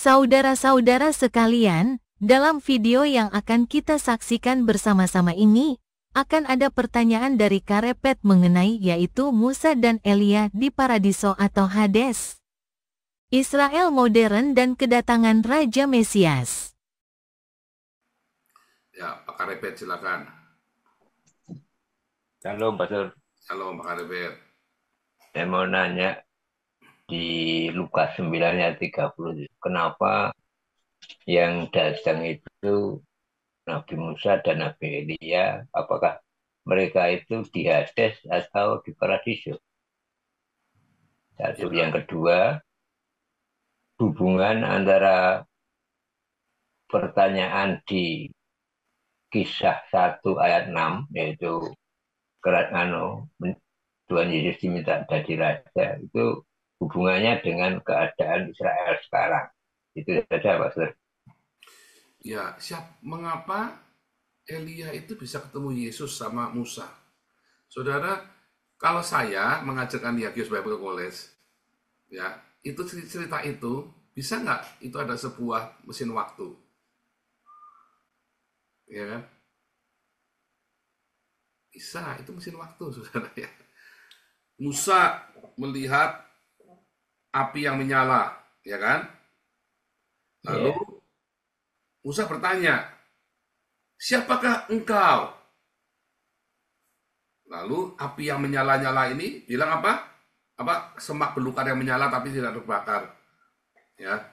Saudara-saudara sekalian, dalam video yang akan kita saksikan bersama-sama ini, akan ada pertanyaan dari Karepet mengenai yaitu Musa dan Elia di Paradiso atau Hades. Israel modern dan kedatangan Raja Mesias. Ya, Pak Karepet silakan. Halo, Pastor. Halo, Pak Karepet. Saya mau nanya di Lukas 9 ayat 30. Kenapa yang datang itu Nabi Musa dan Nabi Elia? Apakah mereka itu di Hades atau di Paradiso? Satu. Yang kedua, hubungan antara pertanyaan di Kisah 1 ayat 6, yaitu Tuhan Yesus diminta jadi raja, itu hubungannya dengan keadaan Israel sekarang. Itu saja, Pak. Ya, mengapa Elia itu bisa ketemu Yesus sama Musa? Saudara, kalau saya mengajarkan di Hagios Bible College, ya, itu cerita itu, bisa nggak itu ada sebuah mesin waktu? Ya kan? Bisa, itu mesin waktu, saudara ya. Musa melihat api yang menyala, ya kan? Lalu Musa bertanya, siapakah engkau? Lalu api yang menyala-nyala ini bilang apa? Semak belukar yang menyala tapi tidak terbakar. Ya.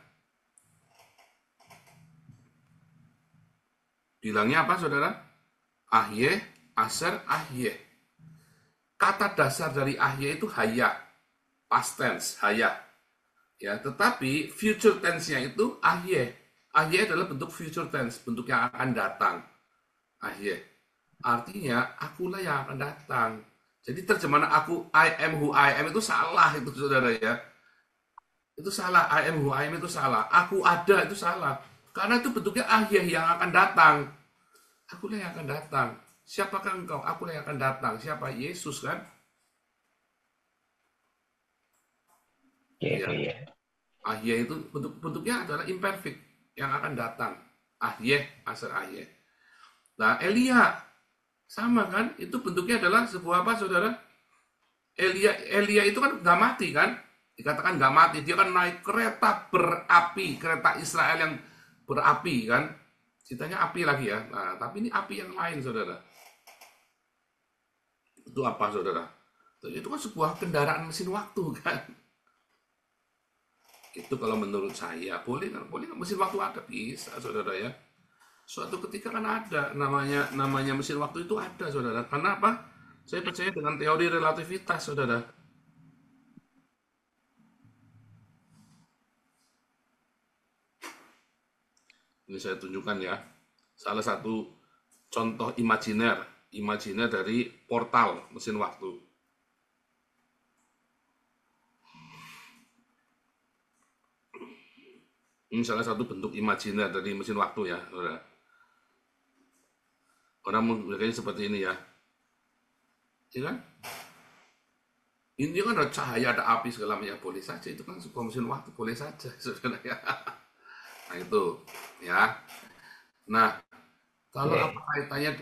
Bilangnya apa, saudara? Ahyeh, Aser, Ahyeh. Kata dasar dari Ahyeh itu haya, past tense, haya. Ya, tetapi future tense-nya itu Ahyeh. Ahyeh adalah bentuk future tense, bentuk yang akan datang. Ahyeh. Artinya, akulah yang akan datang. Jadi terjemahan aku, I am who I am itu salah itu, saudara ya. Itu salah, I am who I am itu salah. Aku ada itu salah. Karena itu bentuknya Ahyeh yang akan datang. Akulah yang akan datang. Siapakah engkau? Akulah yang akan datang. Siapa? Yesus kan? Ya. Ahyeh itu bentuknya adalah imperfect yang akan datang. Ahyeh, Aser Ahyeh. Nah, Elia sama kan? Itu bentuknya adalah sebuah apa, saudara? Elia itu kan nggak mati kan? Dikatakan nggak mati. Dia kan naik kereta berapi, kereta Israel yang berapi kan? Ceritanya api lagi ya. Nah, tapi ini api yang lain, saudara. Itu apa, saudara? Itu kan sebuah kendaraan mesin waktu kan? Itu kalau menurut saya boleh nggak mesin waktu ada, bisa, saudara ya. Suatu ketika kan ada namanya mesin waktu itu ada, saudara. Karena apa? Saya percaya dengan teori relativitas, saudara. Ini saya tunjukkan ya. Salah satu contoh imajiner dari portal mesin waktu. Ini salah satu bentuk imajiner dari mesin waktu ya, saudara. Orang menggunakannya seperti ini ya. Ya kan? Ini kan ada cahaya, ada api segala macam, boleh saja. Itu kan sebuah mesin waktu, boleh saja, saudara ya. Nah itu ya. Nah, kalau apa kaitannya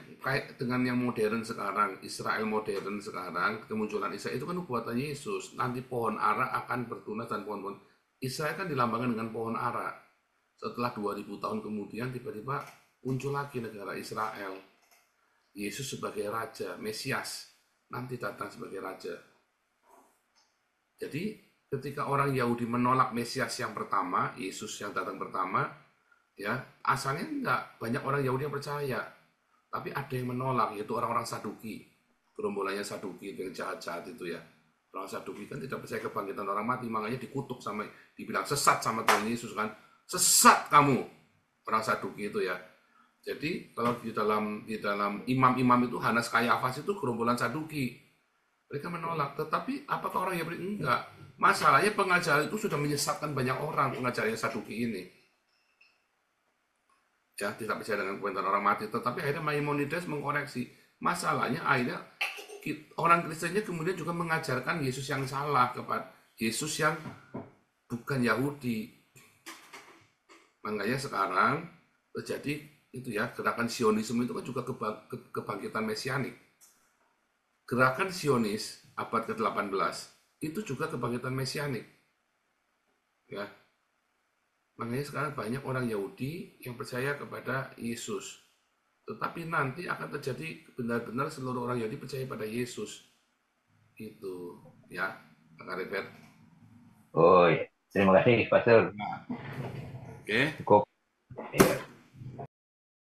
dengan yang modern sekarang, Israel modern sekarang, kemunculan Israel itu kan buatan Yesus. Nanti pohon ara akan bertunas dan pohon-pohon. Israel kan dilambangkan dengan pohon ara. Setelah 2000 tahun kemudian tiba-tiba muncul lagi negara Israel. Yesus sebagai raja, Mesias, nanti datang sebagai raja. Jadi ketika orang Yahudi menolak Mesias yang pertama, Yesus yang datang pertama, ya asalnya enggak banyak orang Yahudi yang percaya, tapi ada yang menolak, yaitu orang-orang Saduki, gerombolannya Saduki yang jahat-jahat itu ya. Orang Saduki kan tidak percaya kebangkitan orang mati, makanya dikutuk sama, dibilang sesat sama Tuhan Yesus kan, sesat kamu, orang Saduki itu ya. Jadi kalau di dalam imam-imam itu, Hanas Kayafas itu gerombolan Saduki, mereka menolak. Tetapi apakah orang Yahudi? Enggak. Masalahnya pengajaran itu sudah menyesatkan banyak orang, pengajaran Saduki ini. Ya, tidak percaya dengan kebangkitan orang mati. Tetapi akhirnya Maimonides mengkoreksi. Masalahnya akhirnya orang Kristennya kemudian juga mengajarkan Yesus yang salah, kepada Yesus yang bukan Yahudi. Makanya sekarang terjadi itu ya, gerakan Zionisme itu kan juga kebangkitan mesianik. Gerakan Zionis abad ke-18 itu juga kebangkitan mesianik. Ya. Makanya sekarang banyak orang Yahudi yang percaya kepada Yesus. Tetapi nanti akan terjadi benar-benar seluruh orang Yahudi percaya pada Yesus. Itu ya, Kak Repet. Oh ya, terima kasih Pastor. Oke. Cukup. Ya.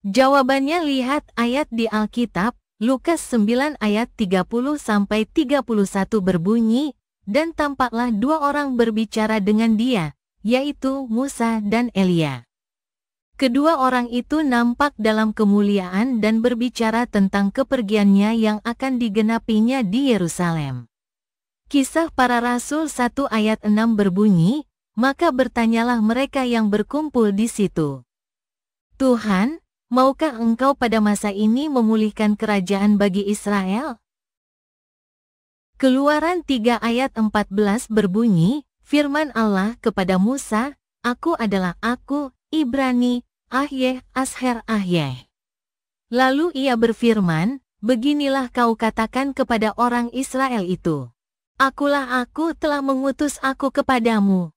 Jawabannya lihat ayat di Alkitab, Lukas 9 ayat 30-31 berbunyi, dan tampaklah dua orang berbicara dengan dia, yaitu Musa dan Elia. Kedua orang itu nampak dalam kemuliaan dan berbicara tentang kepergiannya yang akan digenapinya di Yerusalem. Kisah Para Rasul 1 ayat 6 berbunyi, maka bertanyalah mereka yang berkumpul di situ, Tuhan, maukah engkau pada masa ini memulihkan kerajaan bagi Israel? Keluaran 3 ayat 14 berbunyi, firman Allah kepada Musa, Aku adalah Aku, Ibrani, Ahyeh, Asher, Ahyeh. Lalu ia berfirman, beginilah kau katakan kepada orang Israel itu, Akulah Aku telah mengutus aku kepadamu.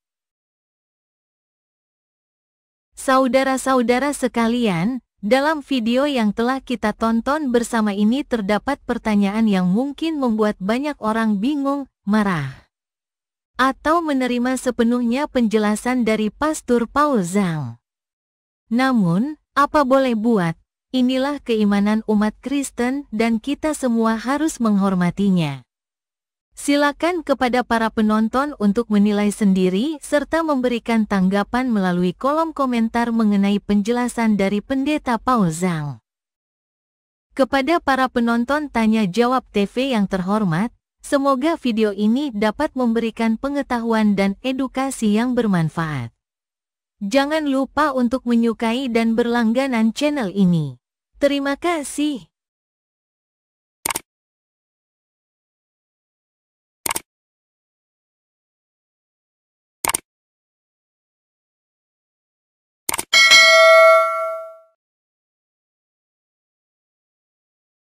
Saudara-saudara sekalian, dalam video yang telah kita tonton bersama ini terdapat pertanyaan yang mungkin membuat banyak orang bingung, marah, atau menerima sepenuhnya penjelasan dari Pastor Paul Zhang. Namun, apa boleh buat, inilah keimanan umat Kristen dan kita semua harus menghormatinya. Silakan kepada para penonton untuk menilai sendiri serta memberikan tanggapan melalui kolom komentar mengenai penjelasan dari Pendeta Paul Zhang. Kepada para penonton Tanya Jawab TV yang terhormat, semoga video ini dapat memberikan pengetahuan dan edukasi yang bermanfaat. Jangan lupa untuk menyukai dan berlangganan channel ini. Terima kasih.